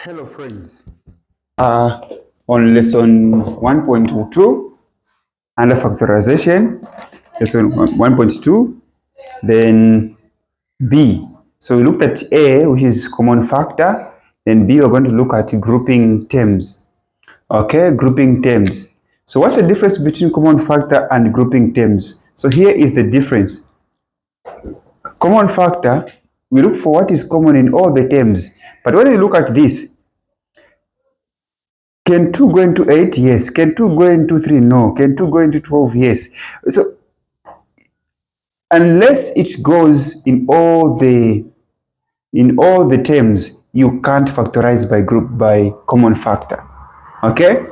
Hello friends, on lesson 1.2 under factorization, lesson 1.2, then B. So we looked at A, which is common factor, then B we're going to look at grouping terms. Okay, grouping terms. So what's the difference between common factor and grouping terms? So here is the difference. Common factor, we look for what is common in all the terms, but when we look at this, can 2 go into 8? Yes. Can 2 go into 3? No. Can 2 go into 12? Yes. So, unless it goes in all the terms, you can't factorize by common factor. Okay?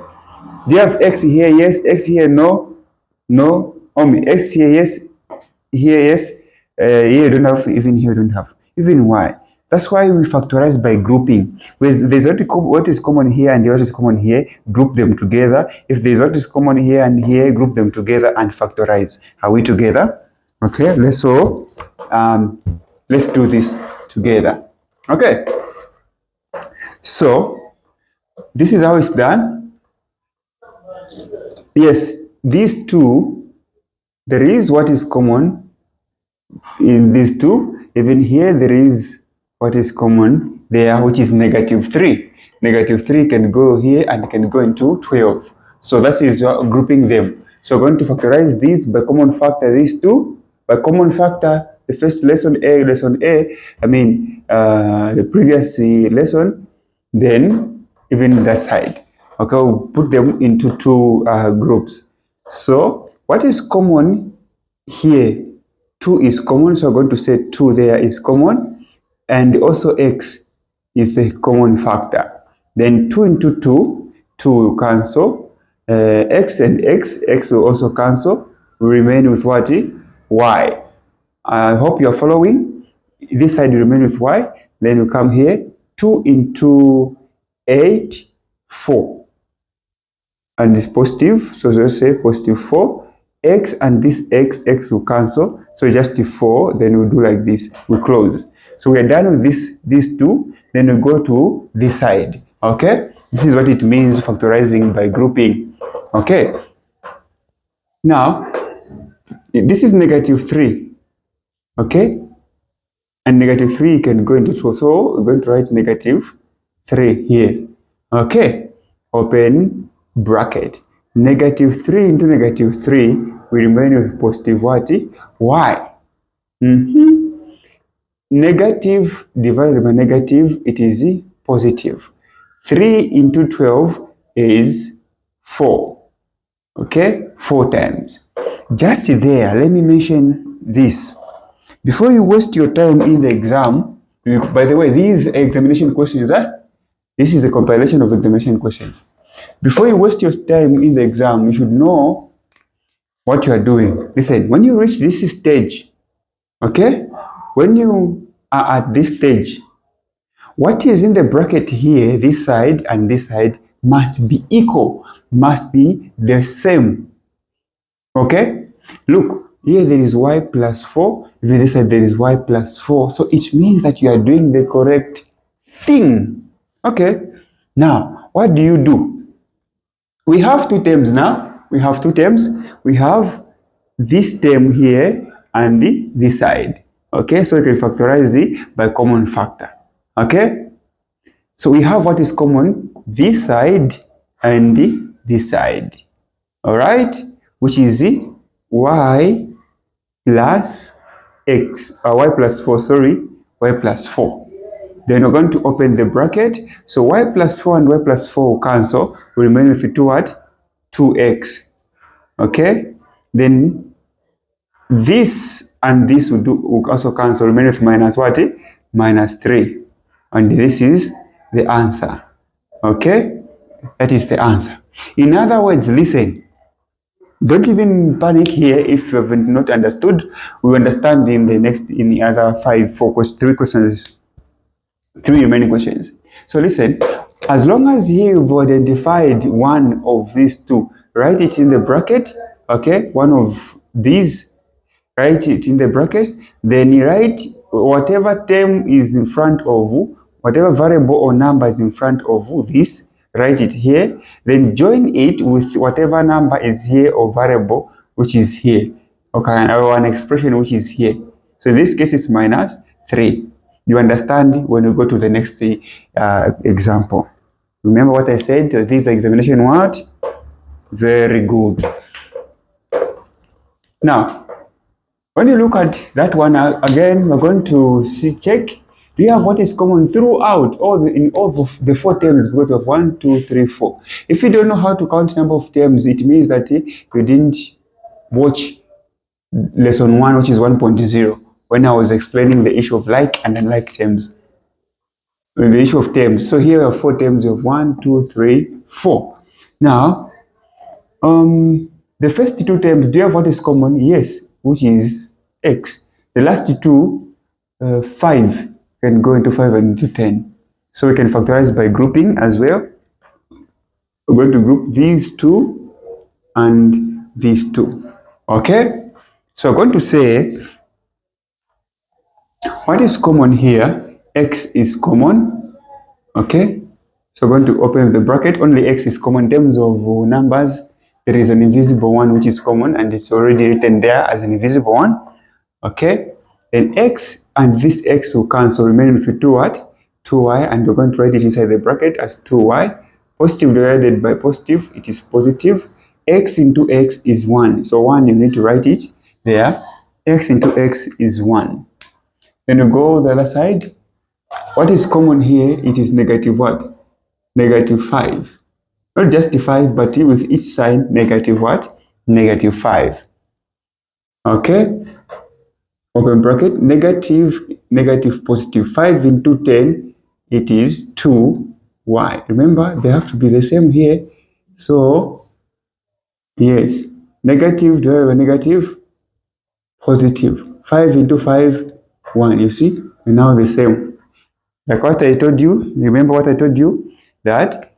Do you have x here? Yes. X here? No. No. X here? Yes. Here? Yes. Here you don't have. Even here you don't have. Even y. That's why we factorize by grouping. There's what is common here and what is common here, group them together. If there's what is common here and here, group them together and factorize. Are we together? Okay, let's do this together. Okay. So this is how it's done. Yes, these two, there is what is common in these two. Even here there is what is common there, which is -3. -3 can go here and can go into 12. So that is grouping them. So we're going to factorize these by common factor, these two. By common factor, the first lesson A, the previous lesson, then even that side. Okay, we'll put them into two groups. So what is common here? 2 is common, so we're going to say 2 there is common. And also x is the common factor. Then 2 into 2, 2 will cancel. X and x will also cancel. We remain with what? Y. I hope you're following. This side will remain with y. Then we come here. 2 into 8, 4. And it's positive, so let's say positive 4. X and this x will cancel. So it's just 4. Then we'll do like this. We close. So we are done with these two, then we go to this side, okay? This is what it means factorizing by grouping, okay? Now, this is -3, okay? And -3 can go into 2, so we're going to write -3 here, okay? Open bracket. -3 into -3, we remain with positive what? Y. Negative divided by negative, it is positive. 3 into 12 is 4. Okay? 4 times. Just there, let me mention this. Before you waste your time in the exam, by the way, these examination questions, this is a compilation of examination questions. Before you waste your time in the exam, you should know what you are doing. Listen, when you reach this stage, okay? When you are at this stage, what is in the bracket here, this side and this side, must be equal, must be the same. Okay? Look, here there is y plus 4, this side there is y plus 4. So it means that you are doing the correct thing. Okay? Now, what do? We have two terms now. We have two terms. We have this term here and this side. Okay, so we can factorize it by common factor. Okay, so we have what is common, this side and this side. All right, which is y plus x, y plus 4, sorry, y plus 4. Then we're going to open the bracket. So y plus 4 and y plus 4 will cancel. We remain with 2 what? 2x. Okay, then this and this will also cancel, remain with minus what? -3. And this is the answer. Okay? That is the answer. In other words, listen. Don't even panic here if you have not understood. We understand in the other 3 remaining questions. So listen, as long as you've identified one of these two, write it in the bracket. Okay? One of these, write it in the bracket, then you write whatever term is in front of whatever variable or number is in front of this, write it here, then join it with whatever number is here or variable which is here, okay, or an expression which is here. So in this case it's minus 3. You understand when we go to the next example. Remember what I said? This examination what? Very good. Now, when you look at that one again, we're going to check. Do you have what is common throughout in all of the 4 terms because of 1, 2, 3, 4? If you don't know how to count number of terms, it means that you didn't watch lesson 1, which is 1.0, when I was explaining the issue of like and unlike terms. The issue of terms. So here are 4 terms of 1, 2, 3, 4. Now, the first 2 terms, do you have what is common? Yes, which is x. The last 2, 5 can go into 5 and into 10. So we can factorize by grouping as well. We're going to group these 2 and these 2. Okay? So we're going to say, what is common here? X is common. Okay? So we're going to open the bracket. Only x is common. In terms of numbers, there is an invisible one which is common, and it's already written there as an invisible one. Okay? Then x and this x will cancel, remaining with 2 what? 2y, and we're going to write it inside the bracket as 2y. Positive divided by positive, it is positive. X into x is 1. So 1, you need to write it there. X into x is 1. Then you go the other side. What is common here? It is negative what? Negative 5. Not just 5, but with each sign, negative what? Negative 5. Okay? Open bracket, negative, negative, positive. 5 into 10, it is 2y. Remember, they have to be the same here. So, yes, negative divided by negative, positive. 5 into 5, 1. You see? And now the same. Like what I told you, remember what I told you? That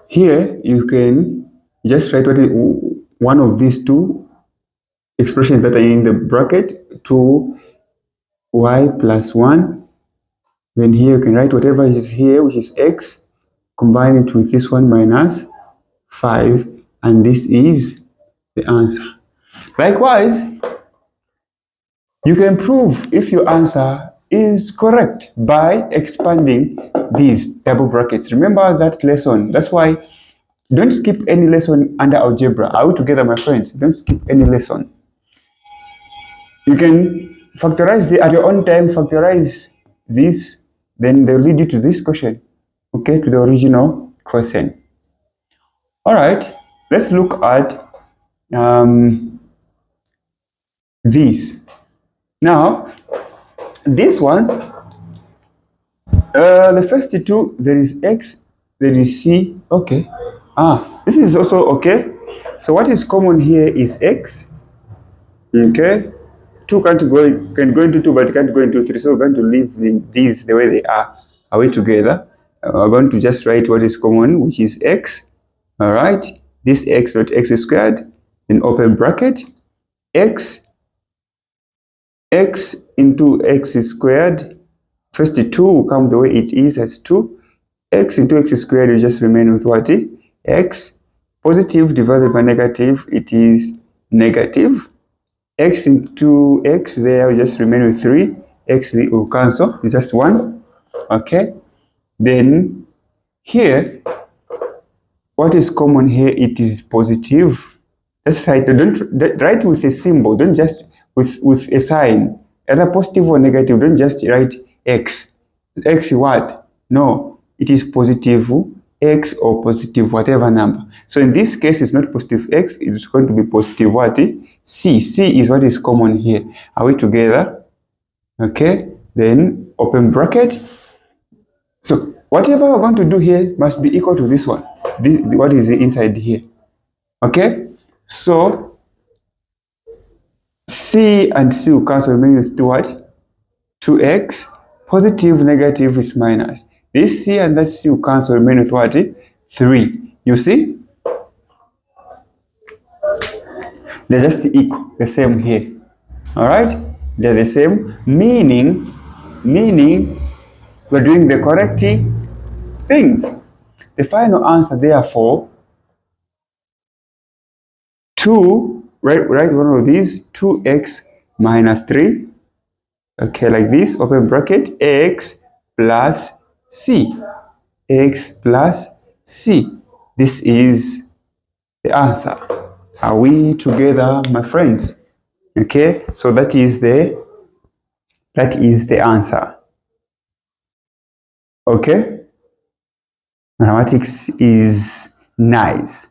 here you can just write what is one of these 2 expressions that are in the bracket, 2y plus 1. Then here you can write whatever is here, which is x, combine it with this one minus 5, and this is the answer. Likewise, you can prove if your answer is correct by expanding these double brackets. Remember that lesson. That's why don't skip any lesson under algebra. Are we together, my friends? Don't skip any lesson. You can factorize at your own time, factorize this, then they'll lead you to this question, okay, to the original question. All right, let's look at this. Now, this one, the first 2, there is x, there is c, okay. This is also okay. So what is common here is x, okay. 2 can go into 2, but it can't go into 3. So we're going to leave these the way they are. Are we together? We're going to just write what is common, which is x. All right. This x dot x squared, then open bracket, x into x squared. First 2 will come the way it is as 2. X into x squared will just remain with what? X. Positive divided by negative, it is negative. X into x there will just remain with 3. X will cancel, it's just 1. Okay. Then here, what is common here? It is positive. That's right. Don't write with a symbol. Don't just with a sign. Either positive or negative. Don't just write x. X what? No. It is positive x or positive whatever number. So in this case, it's not positive x. It's going to be positive what? C. C is what is common here. Are we together? Okay. Then open bracket. So whatever we're going to do here must be equal to this one. What is inside here? Okay. So c and c will cancel, remaining with 2 what? 2x. Positive, negative is minus. This c and that c will cancel, remaining with what? 3. You see? They're just equal, the same here. All right? They're the same, meaning we're doing the correct things. The final answer, therefore, 2, write one of these, 2x minus 3, okay, like this, open bracket, x plus c, x plus c. This is the answer. Are we together, my friends? Okay, so that is the answer. Okay, mathematics is nice.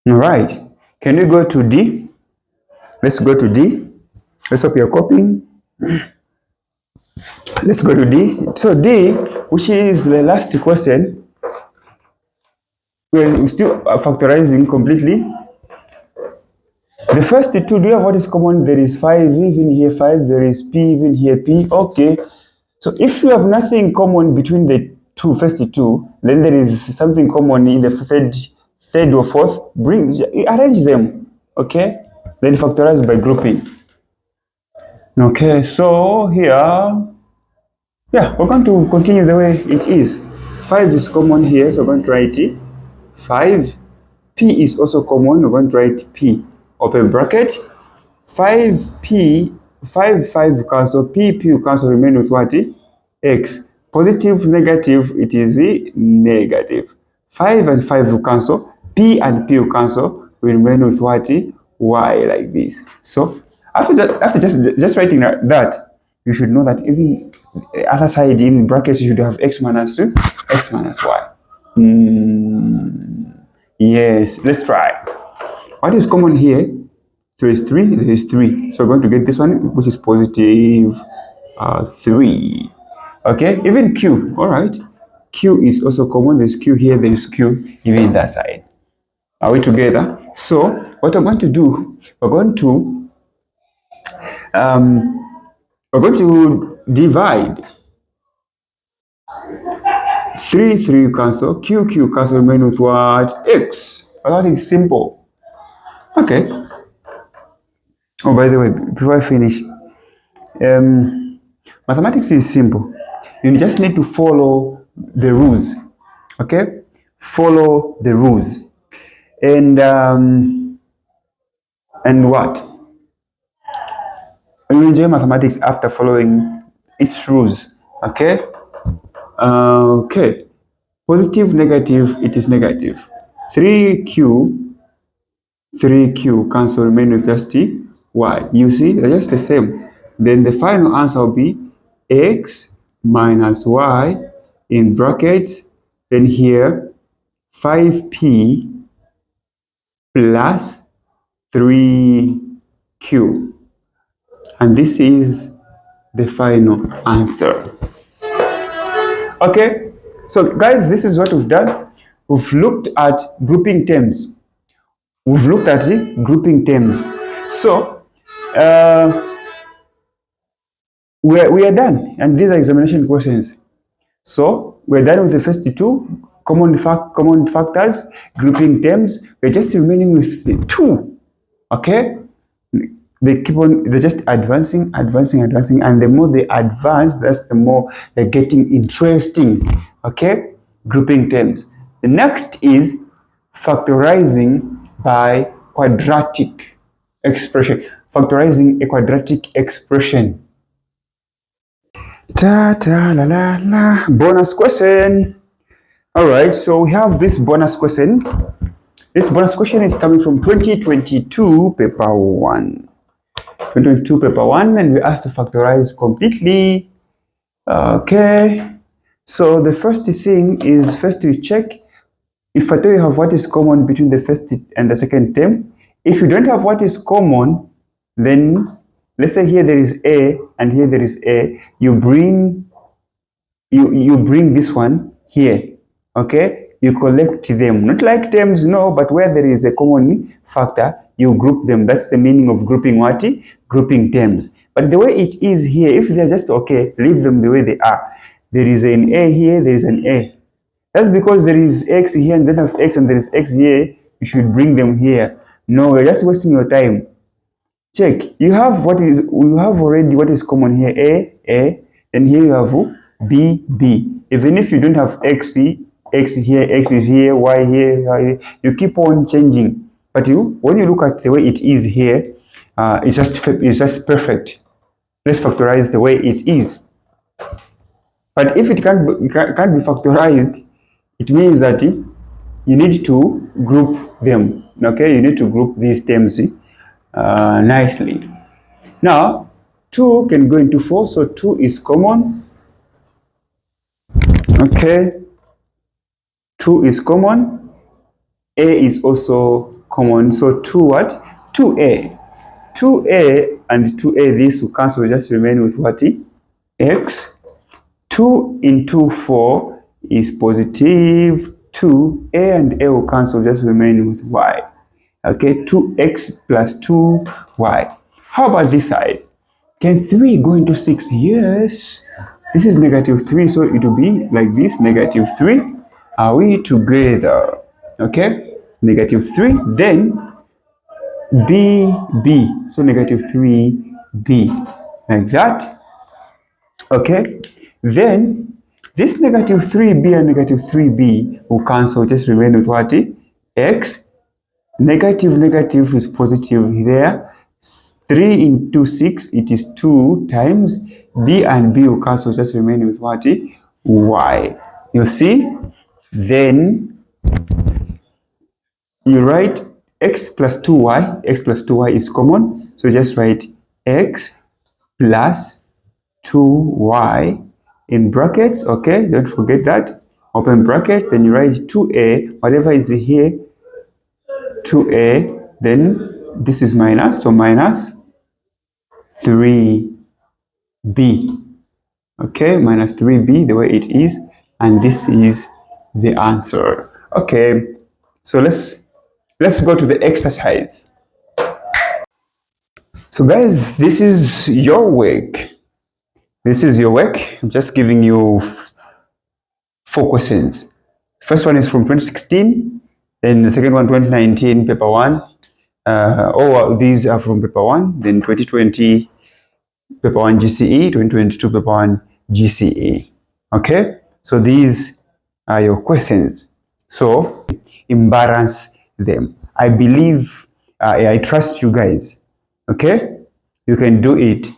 All right, can we go to D? Let's go to D. Let's hope you're copying. Let's go to D. So D, which is the last question, we're still factorizing completely. The first two, do you have what is common? There is 5 even here, 5. There is P even here, P. Okay. So if you have nothing common between the first two, then there is something common in the third or fourth. Arrange them. Okay. Then factorize by grouping. Okay. So here, yeah, we're going to continue the way it is. 5 is common here, so we're going to write 5. P is also common, we're going to write P. Open bracket. 5P, 5 cancel, P will cancel, remain with what? X. Positive, negative, it is negative. 5 and 5 will cancel, P and P will cancel, we remain with what? Y, like this. So after just writing that, you should know that even the other side in brackets you should have x minus y. Yes, let's try. What is common here? There is 3, there is 3. So we're going to get this one, which is positive 3. Okay, even Q, all right. Q is also common. There's Q here, there is Q even in that side. Are we together? So what we're going to do, we're going to divide 3 cancel, Q cancel, remain with what? X. That is simple. Okay. Oh, by the way, before I finish, mathematics is simple. You just need to follow the rules. Okay? Follow the rules. And what? You enjoy mathematics after following its rules. Okay? Okay. Positive, negative, it is negative. 3Q cancel, remain with just y. You see, they're just the same. Then the final answer will be x minus y in brackets. Then here, 5p plus 3q. And this is the final answer. Okay, so guys, this is what we've done. We've looked at grouping terms. So we are done, and these are examination questions. So we're done with the first two common factors, grouping terms. We're just remaining with the 2. Okay, they're just advancing, and the more they advance, that's the more they're getting interesting. Okay, grouping terms. The next is factorizing by quadratic expression. Factorizing a quadratic expression. Bonus question. All right, so we have this bonus question. This bonus question is coming from 2022 paper 1. 2022 paper 1, and we asked to factorize completely. Okay, so the first thing is first to check if at all you have what is common between the first and the second term. If you don't have what is common, then let's say here there is A and here there is A, you bring this one here. Okay, you collect them, not like terms, no, but where there is a common factor, you group them. That's the meaning of grouping what? Grouping terms. But the way it is here, if they're just okay, leave them the way they are. There is an A here, there is an A. That's because there is X here and then have X and there is X here, you should bring them here. No, you're just wasting your time. check. You have already what is common here, A, and here you have B, B. Even if you don't have X here, X is here, Y here, Y here, you keep on changing. But when you look at the way it is here, it's just perfect. Let's factorize the way it is. But if it can't be factorized, it means that you need to group them. Okay, you need to group these terms nicely. Now, 2 can go into 4, so 2 is common. Okay, 2 is common. A is also common. So 2 what? 2A. 2A and 2A, this will cancel, just remain with what? X. 2 into 4 is positive 2. A and A will cancel, just remain with Y. Okay, 2x plus 2y. How about this side? Can 3 go into 6? Yes. This is negative 3, so it will be like this, negative 3. Are we together? Okay, negative 3, then B, so negative 3b, like that. Okay, then this negative 3b and negative 3b will cancel, just remain with what? X. Negative is positive there. 3 into 6, it is 2 times. B and B will cancel, just remain with what? Y. You see? Then you write x plus 2y. X plus 2y is common. So just write x plus 2y in brackets. Okay, don't forget that. Open bracket. Then you write 2a. Whatever is here, 2a, then this is minus, so minus 3b. Okay, minus 3b, the way it is, and this is the answer. Okay, so let's go to the exercise. So guys, this is your work. This is your work. I'm just giving you 4 questions. First one is from 2016, then the second one 2019, paper 1. All these are from paper 1, then 2020 paper 1 GCE, 2022 paper 1 GCE. Okay, so these are your questions. So imbalance them. I believe, I trust you guys. Okay, you can do it.